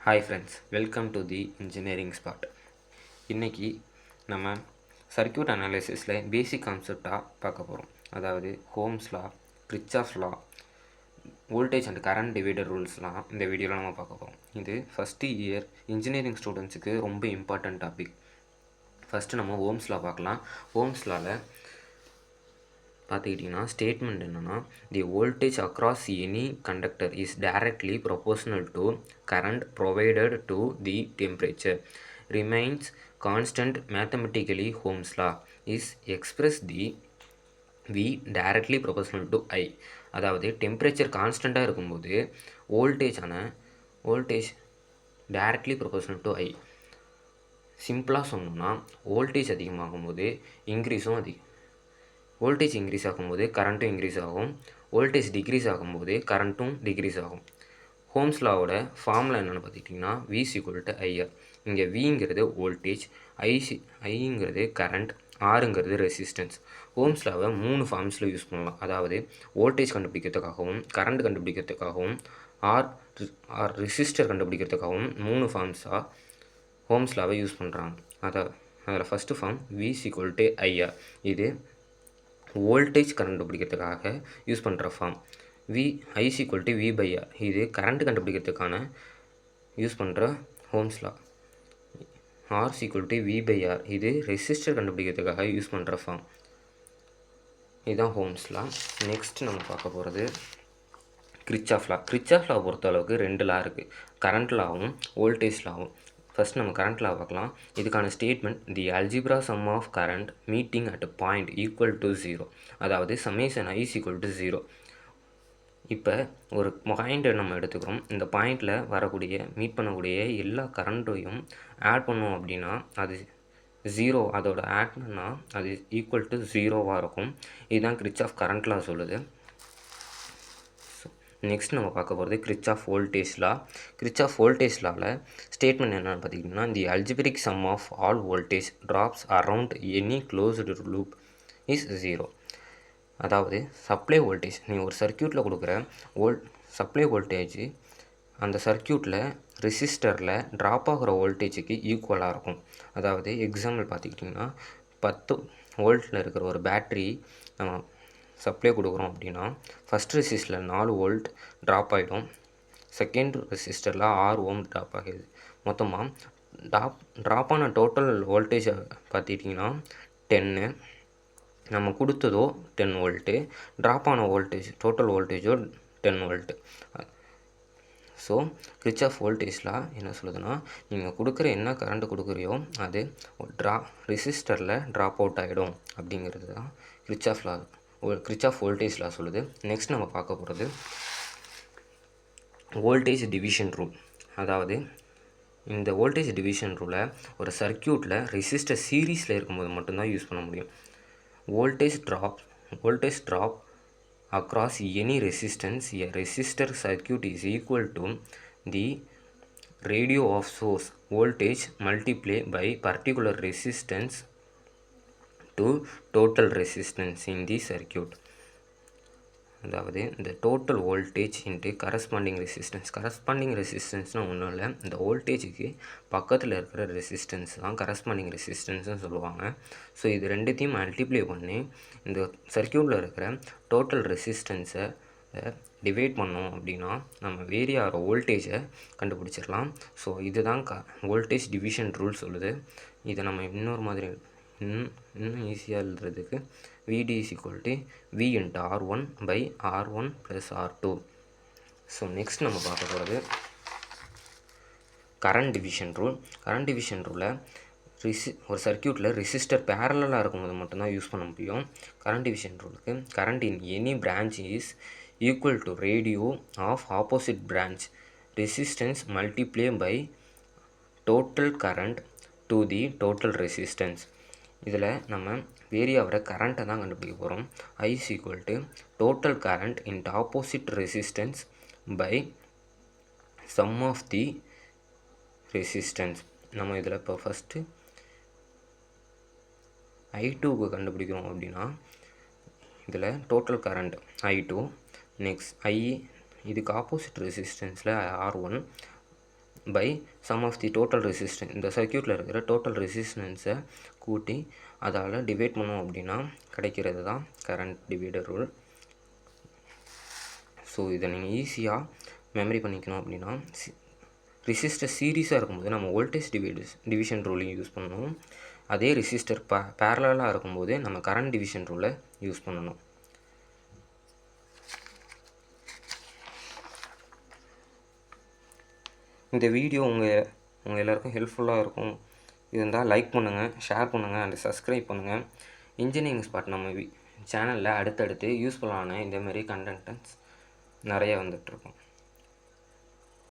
Hi friends, welcome to the engineering spot. இன்றைக்கி நம்ம circuit அனாலிசிஸில் பேசிக் கான்செப்டாக பார்க்க போகிறோம். அதாவது Ohm's law, Kirchhoff law, voltage and current divider ரூல்ஸ்லாம் இந்த வீடியோவில் நம்ம பார்க்க போகிறோம். இது ஃபஸ்ட்டு இயர் இன்ஜினியரிங் ஸ்டூடெண்ட்ஸுக்கு ரொம்ப இம்பார்ட்டன்ட் டாபிக். ஃபஸ்ட்டு நம்ம ஹோம்ஸ் லா பார்க்கலாம். ஹோம்ஸ் லாவில் பார்த்துக்கிட்டிங்கன்னா ஸ்டேட்மெண்ட் என்னென்னா, the voltage across any conductor is directly proportional to current provided to the temperature remains constant mathematically. Ohm's law is express the V directly proportional to I. அதாவது temperature கான்ஸ்டண்ட்டாக இருக்கும்போது voltage directly proportional to I. சிம்பிளாக சொன்னோம்னா, voltage அதிகமாகும்போது voltage increase ஆகும்போது கரண்ட்டும் increase ஆகும். Voltage degrees ஆகும்போது கரண்ட்டும் டிக்ரீஸ் ஆகும். ஹோம்ஸ் லாவோட ஃபார்முலா என்னென்னு பார்த்துக்கிட்டிங்கன்னா, V = IR. இங்கே விங்கிறது வோல்டேஜ், ஐங்கிறது கரண்ட், ஆருங்கிறது ரெசிஸ்டன்ஸ். ஹோம்ஸ் லாவை 3 ஃபார்ம்ஸில் யூஸ் பண்ணலாம். அதாவது வோல்டேஜ் கண்டுபிடிக்கிறதுக்காகவும், கரண்ட் கண்டுபிடிக்கிறதுக்காகவும், ஆர் ரெசிஸ்டர் கண்டுபிடிக்கிறதுக்காகவும் 3 ஃபார்ம்ஸாக ஹோம்ஸ் லாவை யூஸ் பண்ணுறாங்க. அதில் ஃபஸ்ட்டு ஃபார்ம் V = IR. இது வோல்டேஜ் கண்டுபிடிக்கிறதுக்காக யூஸ் பண்ணுற ஃபார்ம். I = V/R. இது கரண்ட் கண்டுபிடிக்கிறதுக்கான யூஸ் பண்ணுற ஹோம்ஸ் லா. R = V/R. இது ரெசிஸ்டர் கண்டுபிடிக்கிறதுக்காக யூஸ் பண்ணுற ஃபார்ம். இதுதான் ஹோம்ஸ் லா. நெக்ஸ்ட் நம்ம பார்க்க போகிறது கிர்ச்சாஃப் லா. கிர்ச்சாஃப் லா பொறுத்த அளவுக்கு 2 லா இருக்குது, கரண்ட் லாவும் வோல்டேஜ் லாவும். ஃபஸ்ட் நம்ம கரண்ட் லா பார்க்கலாம். இதுக்கான statement, the algebra sum of current meeting at point equal to 0. அதாவது சமேஷன் I = 0. இப்போ ஒரு பாயிண்ட்டை நம்ம எடுத்துக்கிறோம். இந்த பாயிண்டில் மீட் பண்ணக்கூடிய எல்லா கரண்ட்டையும் ஆட் பண்ணோம் அப்படின்னா அது 0. அதோட ஆட் பண்ணால் அது ஈக்குவல் டு 0வாக இருக்கும். இதுதான் கிர்ச்சாஃப் கரண்ட் லா சொல்லுது. நெக்ஸ்ட் நம்ம பார்க்க போகிறது Kirchhoff voltage law. Kirchhoff voltage லாவில் ஸ்டேட்மெண்ட் என்னென்னு பார்த்திங்கன்னா, the algebraic sum of all voltage drops around any closed loop is 0. அதாவது சப்ளை வோல்டேஜ், நீ ஒரு சர்க்யூட்டில் கொடுக்குற சப்ளை வோல்டேஜ் அந்த சர்க்யூட்டில் ரெசிஸ்டரில் ட்ராப் ஆகிற வோல்டேஜுக்கு ஈக்குவலாக இருக்கும். அதாவது எக்ஸாம்பிள் பார்த்துக்கிட்டிங்கன்னா, 10 வோல்ட்டில் இருக்கிற ஒரு பேட்ரி நம்ம சப்ளை கொடுக்குறோம் அப்படின்னா, ஃபஸ்ட் ரெசிஸ்டரில் 4 வோல்ட் ட்ராப் ஆகிடும், செகண்ட் ரெசிஸ்டரில் 6 ஓம் ட்ராப் ஆகிடுது. மொத்தமாக ட்ராப் ஆன டோட்டல் வோல்டேஜை பார்த்துக்கிட்டிங்கன்னா 10. நம்ம கொடுத்ததோ 10 வோல்ட்டு, ட்ராப் ஆன வோல்டேஜ் டோட்டல் வோல்டேஜோ 10 volt. So Kirchhoff voltage law என்ன சொல்லுதுன்னா, நீங்கள் கொடுக்குற என்ன கரண்ட்டு கொடுக்குறியோ அது ரெசிஸ்டரில் ட்ராப் அவுட் ஆகிடும் அப்படிங்கிறது தான் கிர்ச்சாஃப் வோல்டேஜ் லா சொல்லுது. நெக்ஸ்ட் நம்ம பார்க்க போகிறது வோல்டேஜ் டிவிஷன் ரூல். அதாவது இந்த வோல்டேஜ் டிவிஷன் ரூலை ஒரு சர்க்யூட்டில் ரெசிஸ்டர் சீரீஸில் இருக்கும்போது மட்டும்தான் யூஸ் பண்ண முடியும். Voltage drop across any resistance, a resistor circuit is equal to the ratio of source voltage multiplied by particular resistance to total resistance in the circuit. அதாவது இந்த டோட்டல் வோல்டேஜ் இன்ட்டு கரஸ்பாண்டிங் ரெசிஸ்டன்ஸ்னால் ஒன்றும் இல்லை, இந்த வோல்டேஜுக்கு பக்கத்தில் இருக்கிற resistance தான் corresponding ரெசிஸ்டன்ஸ்னு சொல்லுவாங்க. So இது ரெண்டுத்தையும் மல்டிப்ளை பண்ணி இந்த சர்க்யூட்டில் இருக்கிற டோட்டல் ரெசிஸ்டன்ஸை டிவைட் பண்ணோம் அப்படின்னா நம்ம வேரி ஆகிற வோல்டேஜை கண்டுபிடிச்சிடலாம். ஸோ இதுதான் வோல்டேஜ் டிவிஷன் ரூல் சொல்லுது. இதை நம்ம இன்னொரு மாதிரி இன்னும் ஈஸியாக எழுதுறதுக்கு VD = V × R1 / R1 + R2. So next நம்ம பார்க்க போகிறது current division rule. Current division ரூலை ஒரு சர்க்யூட்டில் ரெசிஸ்டர் பேரலாக இருக்கும்போது மட்டும்தான் யூஸ் பண்ண முடியும். கரண்ட் டிவிஷன் ரூலுக்கு, current in any branch is equal to ratio of opposite branch resistance multiply by total current to the total resistance. இதில் நம்ம வேரி ஆகிற கரண்ட்டை தான் கண்டுபிடிக்க போகிறோம். I = total current into opposite resistance by sum of the resistance. நம்ம இதில் இப்போ ஃபஸ்ட்டு I2க்கு கண்டுபிடிக்கிறோம் அப்படின்னா, இதில் டோட்டல் கரண்ட் I2, நெக்ஸ்ட் இதுக்கு ஆப்போசிட் ரெசிஸ்டன்ஸில் R1 by sum of the total resistance. இந்த சர்க்யூட்டில் இருக்கிற டோட்டல் ரெசிஸ்டன்ஸை கூட்டி அதால் டிவைட் பண்ணோம் அப்படின்னா கிடைக்கிறது தான் கரண்ட் டிவைடர் ரூல். ஸோ இதை நீங்கள் ஈஸியாக மெமரி பண்ணிக்கணும் அப்படின்னா, ரெசிஸ்டர் சீரீஸாக இருக்கும்போது நம்ம வோல்டேஜ் டிவிஷன் ரூலையும் யூஸ் பண்ணணும். அதே ரெசிஸ்டர் பேரலாக இருக்கும்போது நம்ம கரண்ட் டிவிஷன் ரூலை யூஸ் பண்ணணும். இந்த வீடியோ உங்கள் எல்லாருக்கும் ஹெல்ப்ஃபுல்லாக இருக்கும். இருந்தால் லைக் பண்ணுங்கள், ஷேர் பண்ணுங்கள் அண்ட் சப்ஸ்கிரைப் பண்ணுங்கள். இன்ஜினியரிங் ஸ்பாட் நம்ம சேனலில் அடுத்தடுத்து யூஸ்ஃபுல்லான இந்தமாரி கண்டென்ட்ஸ் நிறைய வந்துட்டுருக்கும்.